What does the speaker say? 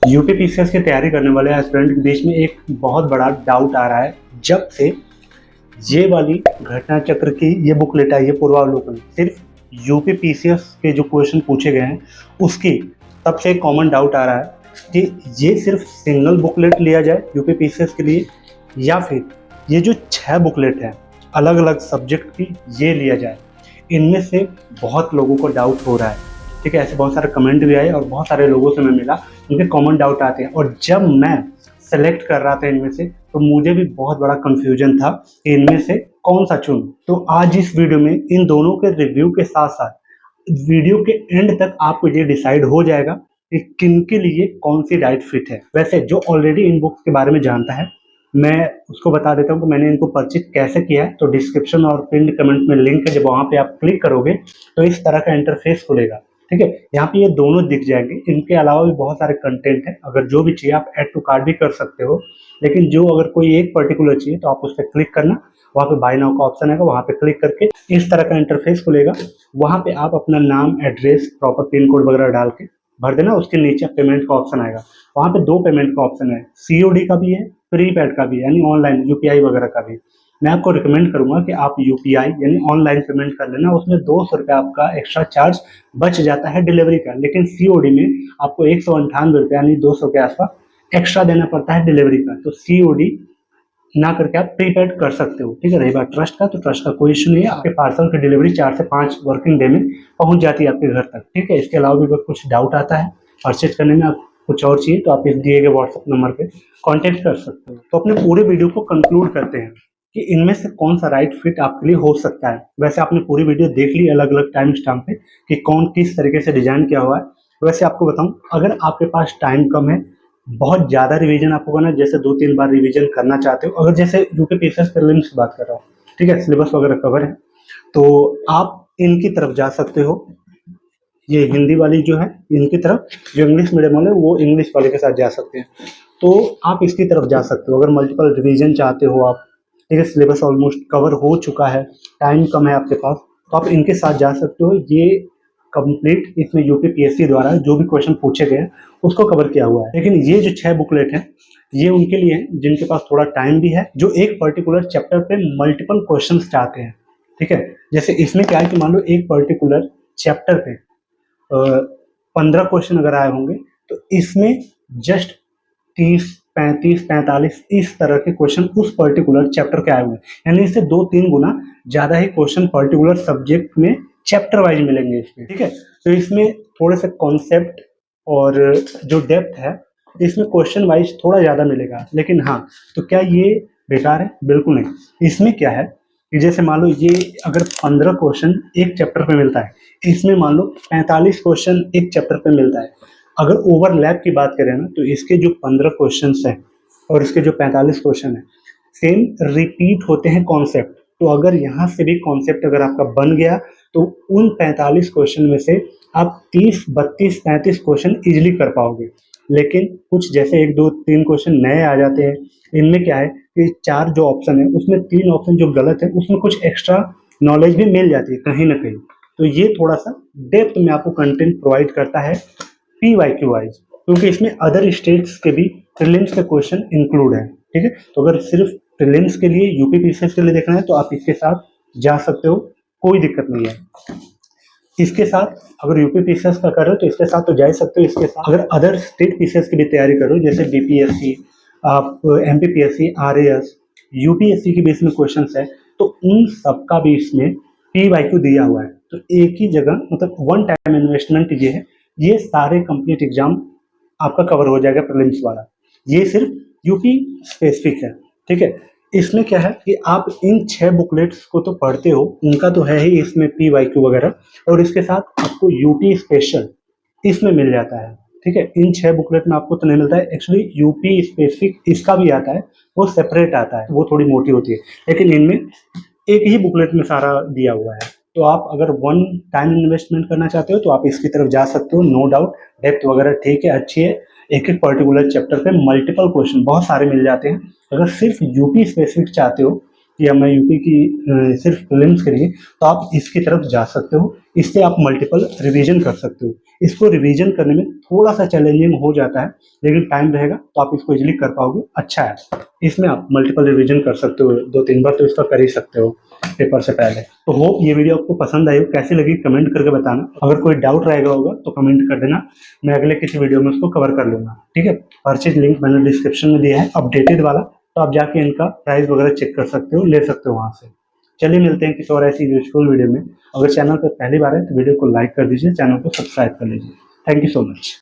UP PCS की तैयारी करने वाले एस्पिरेंट के बीच में एक बहुत बड़ा डाउट आ रहा है। जब से ये वाली घटना चक्र की ये बुकलेट आई है पूर्वावलोकन, सिर्फ यूपी पीसीएस के जो क्वेश्चन पूछे गए हैं उसकी तब से एक कॉमन डाउट आ रहा है कि ये सिर्फ सिंगल बुकलेट लिया जाए यूपी पीसीएस के लिए, या फिर ये जो 6 बुकलेट हैं अलग अलग सब्जेक्ट की ये लिया जाए। इनमें से बहुत लोगों को डाउट हो रहा है। ठीक है, ऐसे बहुत सारे कमेंट भी आए और बहुत सारे लोगों से मैं मिला, उनके कॉमन डाउट आते हैं। और जब मैं सेलेक्ट कर रहा था इनमें से, तो मुझे भी बहुत बड़ा कंफ्यूजन था कि इनमें से कौन सा चुनूं। तो आज इस वीडियो में इन दोनों के रिव्यू के साथ साथ वीडियो के एंड तक आपको ये डिसाइड हो जाएगा कि किन के लिए कौन सी डाइट फिट है। वैसे जो ऑलरेडी इन बुक्स के बारे में जानता है, मैं उसको बता देता हूँ कि मैंने इनको परचेज कैसे किया है। तो डिस्क्रिप्शन और पिन कमेंट में लिंक है, जब वहाँ पे आप क्लिक करोगे तो इस तरह का इंटरफेस खुलेगा। ठीक है, यहाँ पे ये दोनों दिख जाएंगे। इनके अलावा भी बहुत सारे कंटेंट है, अगर जो भी चाहिए आप ऐड टू कार्ट भी कर सकते हो। लेकिन जो अगर कोई एक पर्टिकुलर चाहिए तो आप उस पर क्लिक करना, वहाँ पे बाय नाउ का ऑप्शन आएगा, वहाँ पे क्लिक करके इस तरह का इंटरफेस खुलेगा। वहाँ पे आप अपना नाम, एड्रेस, प्रॉपर पिन कोड वगैरह डाल के भर देना। उसके नीचे पेमेंट का ऑप्शन आएगा, वहाँ पे 2 पेमेंट का ऑप्शन है, सीओडी का भी है, प्रीपेड का भी है, यानी ऑनलाइन यूपीआई वगैरह का भी। मैं आपको रिकमेंड करूंगा कि आप यूपीआई यानी ऑनलाइन पेमेंट कर लेना, उसमें 200 रुपये आपका एक्स्ट्रा चार्ज बच जाता है डिलीवरी का। लेकिन सीओडी में आपको 198 रुपये यानी 200 के आसपास एक्स्ट्रा देना पड़ता है डिलीवरी का। तो सीओडी ना करके आप प्रीपेड कर सकते हो। ठीक है, रही बात ट्रस्ट का, तो ट्रस्ट का कोई इशू नहीं है। आपके पार्सल की डिलीवरी 4 से 5 वर्किंग डे में पहुंच जाती है आपके घर तक। ठीक है, इसके अलावा भी अगर कुछ डाउट आता है परचेज करने में, आप कुछ और चाहिए, तो आप इस दिए गए व्हाट्सएप नंबर पे कांटेक्ट कर सकते हो। तो अपने पूरे वीडियो को कंक्लूड करते हैं कि इनमें से कौन सा राइट फिट आपके लिए हो सकता है। वैसे आपने पूरी वीडियो देख ली अलग अलग टाइम स्टैम्प पे कि कौन किस तरीके से डिजाइन किया हुआ है। वैसे आपको बताऊं, अगर आपके पास टाइम कम है, बहुत ज़्यादा रिवीजन आपको करना है, जैसे 2-3 बार रिवीजन करना चाहते हो, अगर जैसे यूपी पीसीएस प्रीलिम्स की बात कर रहा हूँ, ठीक है, सिलेबस वगैरह कवर है, तो आप इनकी तरफ जा सकते हो। ये हिंदी वाली जो है इनकी तरफ, जो इंग्लिश मीडियम वाले वो इंग्लिश वाले के साथ जा सकते हैं, तो आप इसकी तरफ जा सकते हो। अगर मल्टीपल रिवीजन चाहते हो आप, ठीक है, सिलेबस ऑलमोस्ट कवर हो चुका है, टाइम कम है आपके पास, तो आप इनके साथ जा सकते हो। ये कंप्लीट इसमें यूपी पीएससी द्वारा जो भी क्वेश्चन पूछे गए हैं उसको कवर किया हुआ है। लेकिन ये जो 6 बुकलेट हैं ये उनके लिए हैं जिनके पास थोड़ा टाइम भी है, जो एक पर्टिकुलर चैप्टर पे मल्टीपल क्वेश्चन चाहते हैं। ठीक है, जैसे इसमें क्या है कि मान लो एक पर्टिकुलर चैप्टर पे 15 क्वेश्चन अगर आए होंगे, तो इसमें जस्ट 30, 35, 45 इस तरह के क्वेश्चन उस पर्टिकुलर चैप्टर के आए हुए हैं। यानी इससे 2-3 गुना ज़्यादा ही क्वेश्चन पर्टिकुलर सब्जेक्ट में चैप्टर वाइज मिलेंगे इसमें। ठीक है, तो इसमें थोड़े से कॉन्सेप्ट और जो डेप्थ है इसमें क्वेश्चन वाइज थोड़ा ज़्यादा मिलेगा। लेकिन हाँ, तो क्या ये बेकार है? बिल्कुल नहीं। इसमें क्या है कि जैसे मान लो ये अगर 15 क्वेश्चन एक चैप्टर पे मिलता है, इसमें मान लो 45 क्वेश्चन एक चैप्टर पे मिलता है। अगर ओवरलैप की बात करें ना, तो इसके जो 15 क्वेश्चन हैं और इसके जो 45 क्वेश्चन हैं, सेम रिपीट होते हैं कॉन्सेप्ट। तो अगर यहाँ से भी कॉन्सेप्ट अगर आपका बन गया, तो उन 45 क्वेश्चन में से आप 30, 32, 35 क्वेश्चन इजिली कर पाओगे। लेकिन कुछ जैसे 1, 2, 3 क्वेश्चन नए आ जाते हैं। इनमें क्या है कि 4 जो ऑप्शन है उसमें 3 ऑप्शन जो गलत है, उसमें कुछ एक्स्ट्रा नॉलेज भी मिल जाती है कहीं ना कहीं। तो ये थोड़ा सा डेप्थ में आपको कंटेंट प्रोवाइड करता है पीवाईक्यू वाइज, क्योंकि इसमें अदर स्टेट्स के भी प्रीलिम्स के क्वेश्चन इंक्लूड है। ठीक है, तो अगर सिर्फ प्रीलिम्स के लिए, यूपी पीसीएस के लिए देखना है, तो आप इसके साथ जा सकते हो, कोई दिक्कत नहीं है। इसके साथ अगर यूपी पीसीएस का कर रहे हो तो इसके साथ तो जा ही सकते हो। इसके साथ अगर अदर स्टेट पीसीएस की भी तैयारी करो, जैसे बीपीएससी, आप एमपीपीएससी, आरएएस, यूपीएससी की भी इसमें क्वेश्चन है, तो उन सबका भी इसमें पीवाईक्यू दिया हुआ है। तो एक ही जगह, मतलब वन टाइम इन्वेस्टमेंट ये है, ये सारे कंप्लीट एग्जाम आपका कवर हो जाएगा प्रीलिम्स वाला। ये सिर्फ यूपी स्पेसिफिक है। ठीक है, इसमें क्या है कि आप इन 6 बुकलेट्स को तो पढ़ते हो, उनका तो है ही इसमें पीवाईक्यू वगैरह, और इसके साथ आपको यूपी स्पेशल इसमें मिल जाता है। ठीक है, इन 6 बुकलेट में आपको तो नहीं मिलता है, एक्चुअली यूपी स्पेसिफिक इसका भी आता है, वो सेपरेट आता है, वो थोड़ी मोटी होती है। लेकिन इनमें एक ही बुकलेट में सारा दिया हुआ है। तो आप अगर वन टाइम इन्वेस्टमेंट करना चाहते हो तो आप इसकी तरफ जा सकते हो, नो डाउट। डेप्थ वगैरह ठीक है, अच्छी है, एक एक पर्टिकुलर चैप्टर पे मल्टीपल क्वेश्चन बहुत सारे मिल जाते हैं। अगर सिर्फ यूपी स्पेसिफिक चाहते हो कि अब मैं यूपी की सिर्फ प्रीलिम्स के लिए, तो आप इसकी तरफ जा सकते हो। इससे आप मल्टीपल रिवीजन कर सकते हो। इसको रिवीजन करने में थोड़ा सा चैलेंजिंग हो जाता है, लेकिन टाइम रहेगा तो आप इसको इजीली कर पाओगे। अच्छा है, इसमें आप मल्टीपल रिवीजन कर सकते हो, 2-3 बार तो इसका कर ही सकते हो पेपर से पहले। तो होप ये वीडियो आपको पसंद आई हो, कैसी लगी कमेंट करके बताना। अगर कोई डाउट रहेगा होगा तो कमेंट कर देना, मैं अगले किसी वीडियो में उसको कवर कर लूंगा। ठीक है, हर चीज लिंक मैंने डिस्क्रिप्शन में दिया है अपडेटेड वाला, तो आप जाके इनका प्राइस वगैरह चेक कर सकते हो, ले सकते हो वहां से। चलिए मिलते हैं किसी और ऐसी यूजफुल वीडियो में। अगर चैनल पर पहली बार है तो वीडियो को लाइक कर दीजिए, चैनल को सब्सक्राइब कर लीजिए। Thank you so much.